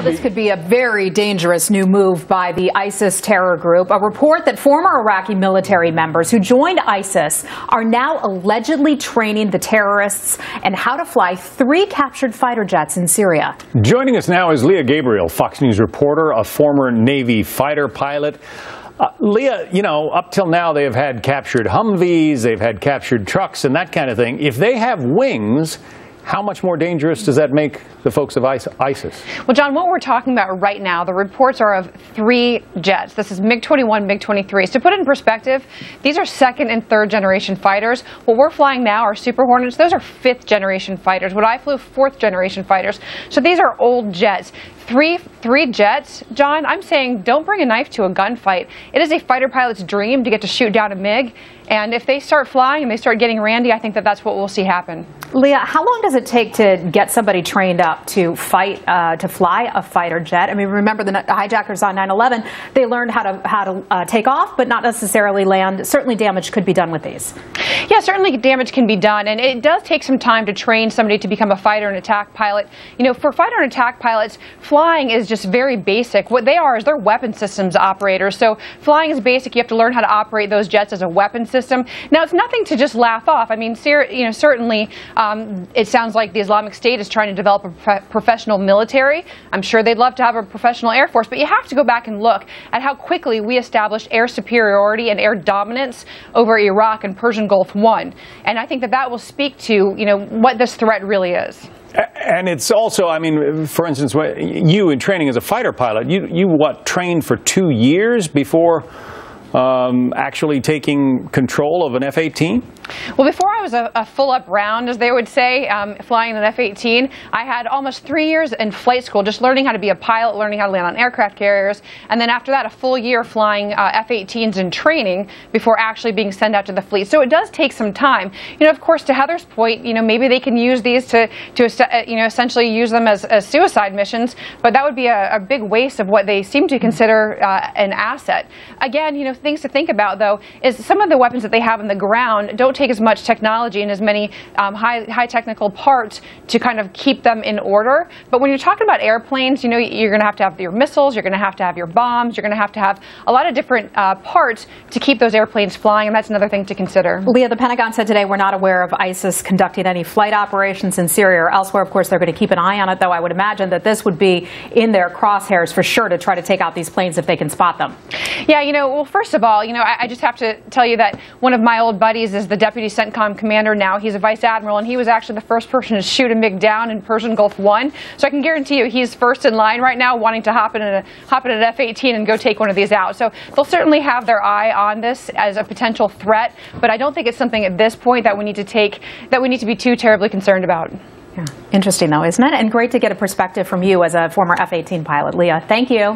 this could be a very dangerous new move by the ISIS terror group. A report that former Iraqi military members who joined ISIS are now allegedly training the terrorists and how to fly 3 captured fighter jets in Syria. Joining us now is Leahe Gabrielle, Fox News reporter, a former Navy fighter pilot. Leah, you know, up till now they have had captured Humvees, they've had captured trucks and that kind of thing. If they have wings, how much more dangerous does that make the folks of ISIS? Well, John, what we're talking about right now, the reports are of 3 jets. This is MiG-21, MiG-23. So to put it in perspective, these are 2nd and 3rd generation fighters. What we're flying now are Super Hornets. Those are 5th generation fighters. What I flew, 4th generation fighters. So these are old jets. Three jets, John, I'm saying don't bring a knife to a gunfight. It is a fighter pilot's dream to get to shoot down a MiG. And if they start flying and they start getting randy, I think that that's what we'll see happen. Leah, how long does it take to get somebody trained up to to fly a fighter jet? I mean, remember the hijackers on 9/11, they learned how to take off, but not necessarily land. Certainly damage could be done with these. Yeah, certainly damage can be done, and it does take some time to train somebody to become a fighter and attack pilot. You know, for fighter and attack pilots, flying is just very basic. What they are is they're weapon systems operators. So flying is basic. You have to learn how to operate those jets as a weapon system. Now, it's nothing to just laugh off. I mean, certainly it sounds like the Islamic State is trying to develop a professional military. I'm sure they'd love to have a professional Air Force, but you have to go back and look at how quickly we established air superiority and air dominance over Iraq and Persian Gulf I. And I think that that will speak to, you know, what this threat really is. And it's also, I mean, for instance, you in training as a fighter pilot, you trained for 2 years before actually taking control of an F-18? Well, before I was a full-up round, as they would say, flying an F-18, I had almost 3 years in flight school, just learning how to be a pilot, learning how to land on aircraft carriers, and then after that, a full year flying F-18s in training before actually being sent out to the fleet. So it does take some time. You know, of course, to Heather's point, you know, maybe they can use these to essentially use them as suicide missions, but that would be a big waste of what they seem to consider an asset. Again, you know, things to think about, though, is some of the weapons that they have on the ground don't take as much technology and as many high technical parts to kind of keep them in order. But when you're talking about airplanes, you know, you're going to have your missiles, you're going to have your bombs, you're going to have a lot of different parts to keep those airplanes flying, and that's another thing to consider. Leah, the Pentagon said today we're not aware of ISIS conducting any flight operations in Syria or elsewhere. Of course, they're going to keep an eye on it, though I would imagine that this would be in their crosshairs for sure to try to take out these planes if they can spot them. Yeah, you know, well, first of all, you know, I just have to tell you that one of my old buddies is the Deputy CENTCOM commander now. He's a vice admiral, and he was actually the first person to shoot a MiG down in Persian Gulf I. So I can guarantee you he's first in line right now, wanting to hop in an F-18 and go take one of these out. So they'll certainly have their eye on this as a potential threat, but I don't think it's something at this point that we need to be too terribly concerned about. Yeah. Interesting, though, isn't it? And great to get a perspective from you as a former F-18 pilot. Leah, thank you.